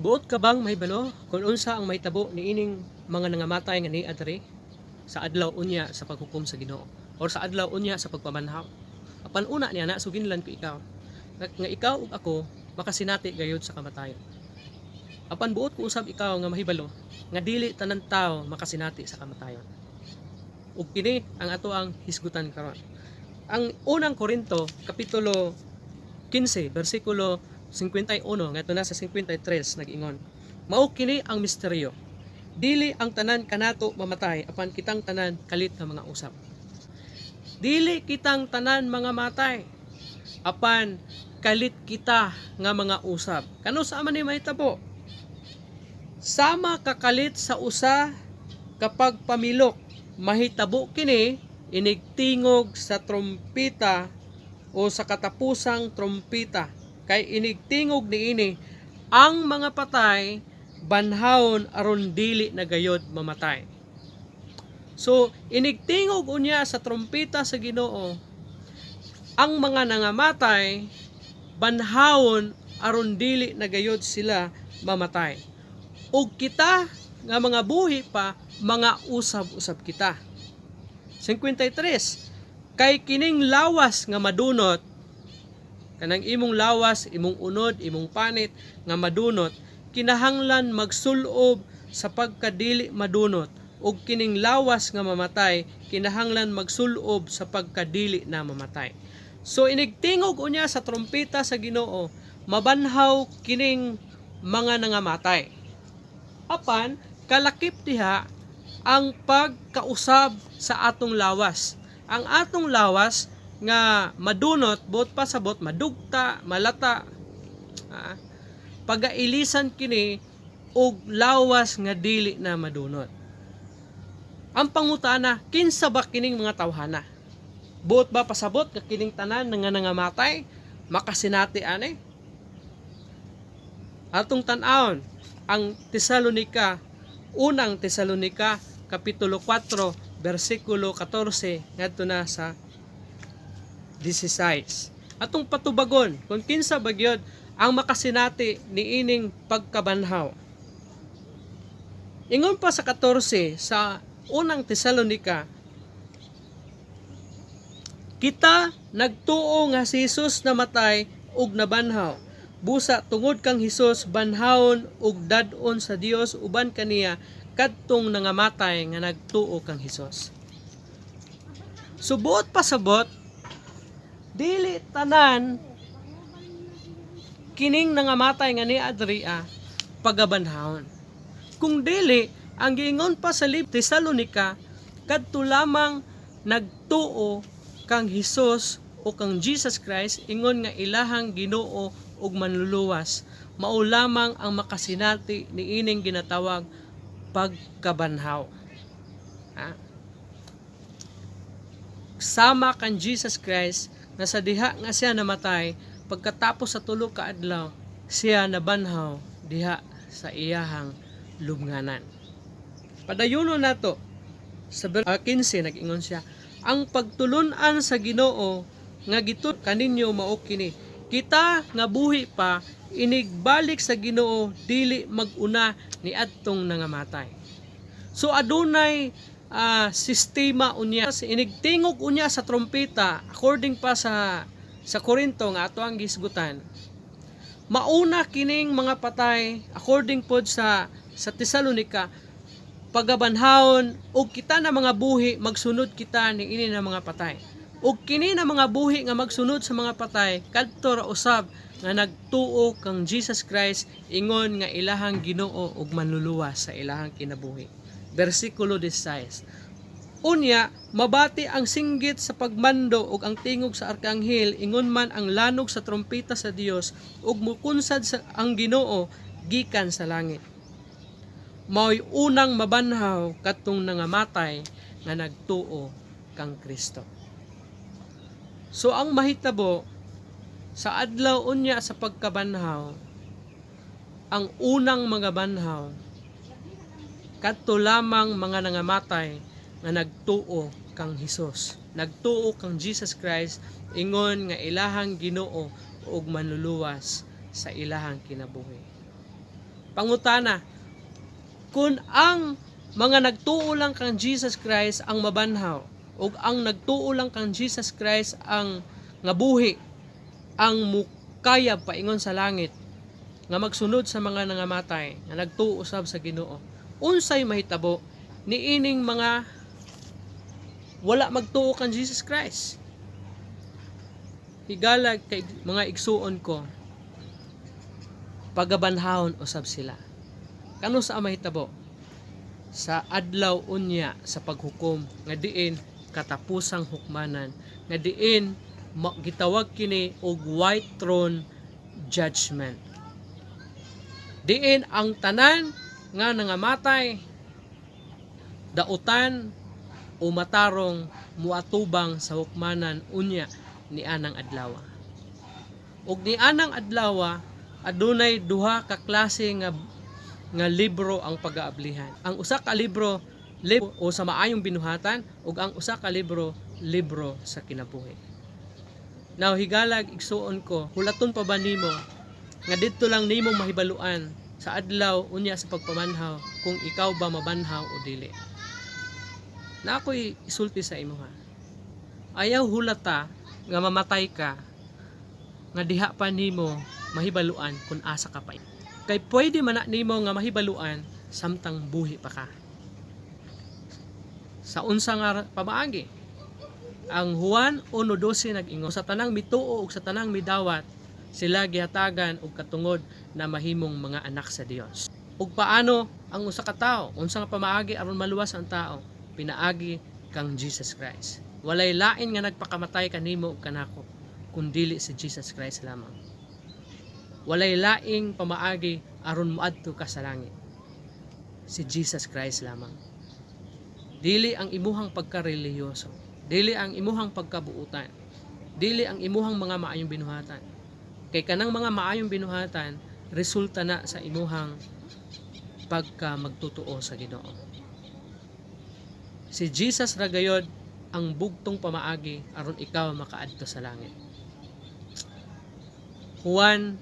Buot ka bang mahibalo kung unsa ang mahitabo niining mga nangamatay nga niya diri sa adlaw unya sa paghukom sa Ginoo or sa adlaw unya sa pagpamanhaw? Apan una niya na suginlan ko ikaw nga ikaw ug ako makasinati gayud sa kamatayon. Apan buot ko usab ikaw nga mahibalo nga dili tanan tawo makasinati sa kamatayon. Ug kini ang ato ang hisgutan karon. Ang unang Korinto kapitulo 15 bersikulo 51 ngadto na sa 53 nag-ingon. Mao kini ang misteryo. Dili ang tanan kanato mamatay apan kitang tanan kalit nga mga usab. Dili kitang tanan mga matay apan kalit kita nga mga usab. Kano sa man ni mahitabo? Sama kakalit sa usa kapag pamilok mahitabo kini inigtingog sa trompeta o sa katapusang trompeta kay inigtingog niini ang mga patay banhawon aron dili na gayod mamatay. So inigtingog unya sa trompeta sa Ginoo ang mga nangamatay banhawon aron dili na gayod sila mamatay. Ug kita nga mga buhi pa mga usab-usab kita. 53 kay kining lawas nga madunot kanang imong lawas, imong unod, imong panit nga madunot kinahanglan magsulob sa pagkadili madunot ug kining lawas nga mamatay kinahanglan magsulob sa pagkadili na mamatay. So inigtingog unya sa trompeta sa Ginoo mabanhaw kining mga nangamatay. Apan kalakip diha ang pagkausab sa atong lawas. Ang atong lawas nga madunot, bot pasabot, madugta, malata, pagailisan kini og lawas nga dili na madunot. Ang pangutana, kinsa ba kining mga tawhana? Buot ba pasabot ka kining tanan nga nangamatay? Makasinati ani? Atong tan-awon ang unang Tesalonika kapitulo 4 bersikulo 14 ngadto na sa 16. Atong patubagon kung kinsa bagyod ang makasinati niining pagkabanhaw. Ingon pa sa 14 sa unang Tesalonika, kita nagtuo nga si Jesus namatay ug nabanhaw. Busa tungod kang Hesus banhawon ug dad-on sa Dios uban kaniya kadtong nangamatay nga nagtuo kang Hesus. Subuot pasabot dili tanan kining nangamatay nga ni adria pagabanhawon. Kung dili ang giingon pa sa Tesalonika kadto lamang nagtuo kang Hesus o kang Jesus Christ ingon nga ilahang Ginoo ug manluluwas mao lamang ang makasinati niining ginatawag pagkabanhaw. Sama kan Jesus Christ na sa diha nga siya namatay pagkatapos sa tulo ka adlaw siya nabanhaw diha sa iyahang lubnganan. Padayuno nato sa 15 nag-ingon siya, ang pagtulun-an sa Ginoo nga gitud kaninyo mao kini. Kita nga buhi pa inigbalik sa Ginoo dili maguna ni adtong nangamatay. So adunay sistema unya inigtingog unya sa trompeta according pa sa Korinto nga ato ang gisgutan. Mauna kining mga patay according pod sa Tesalonika pagabanhawon ug kita na mga buhi magsunod kita niini na mga patay. Ug kini na mga buhi nga magsunod sa mga patay kadto ra usab nga nagtuo kang Jesus Christ ingon nga ilahang Ginoo ug manluluwas sa ilahang kinabuhi. Bersikulo 16. Unya mabati ang singgit sa pagmando ug ang tingog sa arkanghel ingon man ang lanog sa trompeta sa Dios ug mukunsad sa ang Ginoo gikan sa langit. Mao'y unang mabanhaw kadtong nangamatay nga nagtuo kang Kristo. So ang mahitabo sa adlaw unya sa pagkabanhaw, ang unang mga banhaw kadto lamang mga nangamatay nga nagtuo kang Hesus, nagtuo kang Jesus Christ ingon nga ilahang Ginoo ug manluluwas sa ilahang kinabuhi. Pangutana, kung ang mga nagtuo lang kang Jesus Christ ang mabanhaw, o ang nagtuo lang kang Jesus Christ ang nga buhi, ang mukayab paingon sa langit, nga magsunod sa mga nangamatay, nga nagtuo usab sa Ginoo, unsay mahitabo niining mga wala magtuo kang Jesus Christ? Higala kay mga igsuon ko, pagabanhawon usab sila. Kano sa mahitabo? Sa adlaw unya sa paghukom, nga diin katapusang hukmanan, nga diin gitawag kini og white throne judgment. Diin ang tanan nga nangamatay, dautan o matarong muatubang sa hukmanan unya ni anang adlaw. Ug ni anang adlaw adunay duha ka klase nga libro ang pag-aablihan. Ang usa ka libro o sa maayong binuhatan, ug ang usa ka libro sa kinabuhi. Now higalag igsuon ko, hulaton pa ba nimo nga didto lang nimo mahibaluan sa adlaw unya sa pagpamanhaw kung ikaw ba mabanhaw o dili? Na ako'y isulti sa imo ha. Ayaw hulata nga mamatay ka nga diha pa nimo mahibaluan kung asa ka pa. Kay pwede man na nimo nga mahibaluan samtang buhi pa ka. Sa unsa nga pamaagi, ang Juan 1:12 nag-ingon, sa tanang mituo ug sa tanang midawat sila gihatagan og katungod na mahimong mga anak sa Dios. Ug paano ang usa ka tawo, unsa nga pamaagi aron maluwas ang tao? Pinaagi kang Jesus Christ. Walay lain nga nagpakamatay kanimo ug kanako kundi si Jesus Christ lamang. Walay laing pamaagi aron moadto ka sa langit. Si Jesus Christ lamang. Dili ang imuhang pagkarelihiyoso, dili ang imuhang pagkabuutan, dili ang imuhang mga maayong binuhatan. Kay kanang mga maayong binuhatan resulta na sa imuhang pagka magtutuo sa Ginoo. Si Jesus ra gayod ang bugtong pamaagi aron ikaw makaadto sa langit. Juan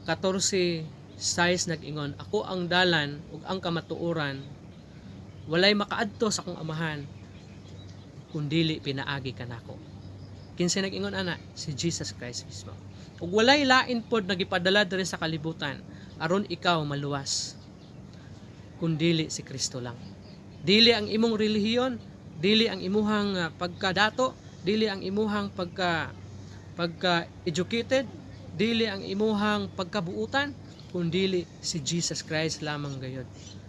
14:6 nag-ingon, ako ang dalan ug ang kamatuoran, walay makaadto sa akong amahan kundili pinaagi kanako. Kinsa nag-ingon ana? Si Jesus Christ mismo. Ug walay lain pod nagipadala diri sa kalibutan aron ikaw maluwas kundili si Kristo lang. Dili ang imong relihiyon, dili ang imuhang pagkadato, dili ang imuhang pagka-educated, dili ang imuhang pagkabuutan, kundili si Jesus Christ lamang gayud.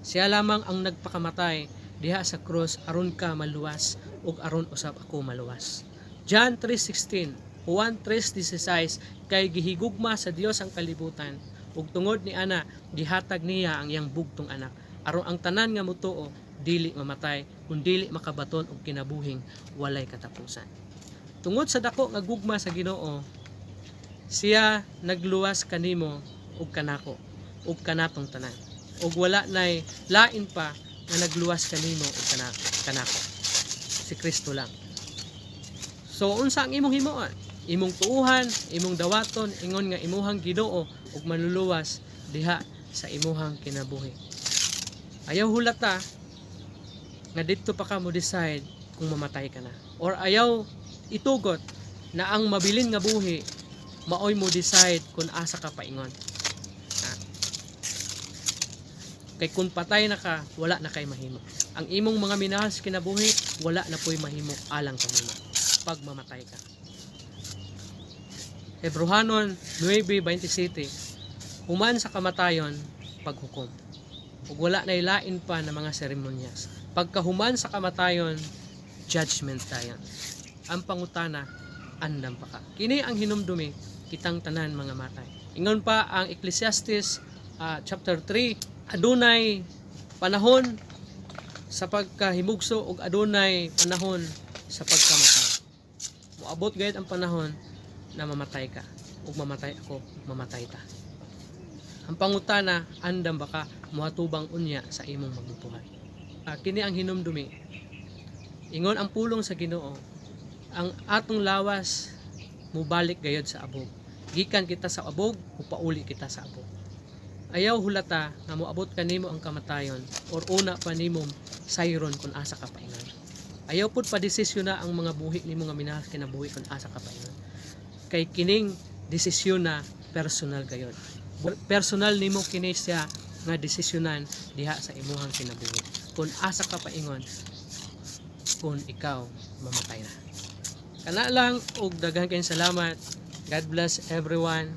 Siya lamang ang nagpakamatay diha sa krus aron ka maluwas ug aron usab ako maluwas. John 3:16, Juan 3:16, kay gihigugma sa Dios ang kalibutan ug tungod ni ana gihatag niya ang iyang bugtong anak aron ang tanan nga motuo dili mamatay kundi makabaton og kinabuhing walay katapusan. Tungod sa dako nga gugma sa Ginoo, siya nagluwas kanimo ug kanako ug kanatong tanan. Ug wala nay lain pa nga nagluwas kanimo ug kanako. Si Kristo lang. So unsa ang imong himuon? Imong tuuhan, imong dawaton, ingon nga imuhang Ginoo ug manluluwas diha sa imuhang kinabuhi. Ayaw hulata nga didto pa ka mo decide kung mamatay ka na. Or ayaw itugot na ang mabilin nga buhi maoy mo decide kung asa ka paingon. Kay kung patay na ka, wala na kay mahimo. Ang imong mga minahal sa kinabuhi, wala na po'y mahimo alang kanimo pag mamatay ka. Hebrehanon 9:27, human sa kamatayon, paghukom. Ug wala na ilain pa na mga seremonyas. Pagkahuman sa kamatayon, judgment tayon. Ang pangutana, andam pa ka. Kini ang hinumdumi, kitang tanan mga matay. Ingon pa ang Ecclesiastes chapter 3, adunay panahon sa pagkahimugso ug adunay panahon sa pagkamatay. Moabot gayud ang panahon na mamatay ka ug mamatay ako, mamatay ta. Ang pangutana, andam ba ka mohatubang unya sa imong magbubuhay? Kini ang hinumdumi. Ingon ang pulong sa Ginoo, ang atong lawas mubalik gayud sa abog. Gikan kita sa abog, upauli kita sa abog. ayaw hulata nga moabot kanimo ang kamatayon or una pa nimong sayron kung asa ka paingon. Ayaw pud pa desisyon na ang mga buhi nimo nga minahal kinabuhi kung asa ka paingon. Kay kining desisyon na personal gayud. Personal nimo kini siya nga desisyonan diha sa imuhang kinabuhi. Kung asa ka paingon kung ikaw mamatay na. Kana lang og daghang kayong salamat. God bless everyone.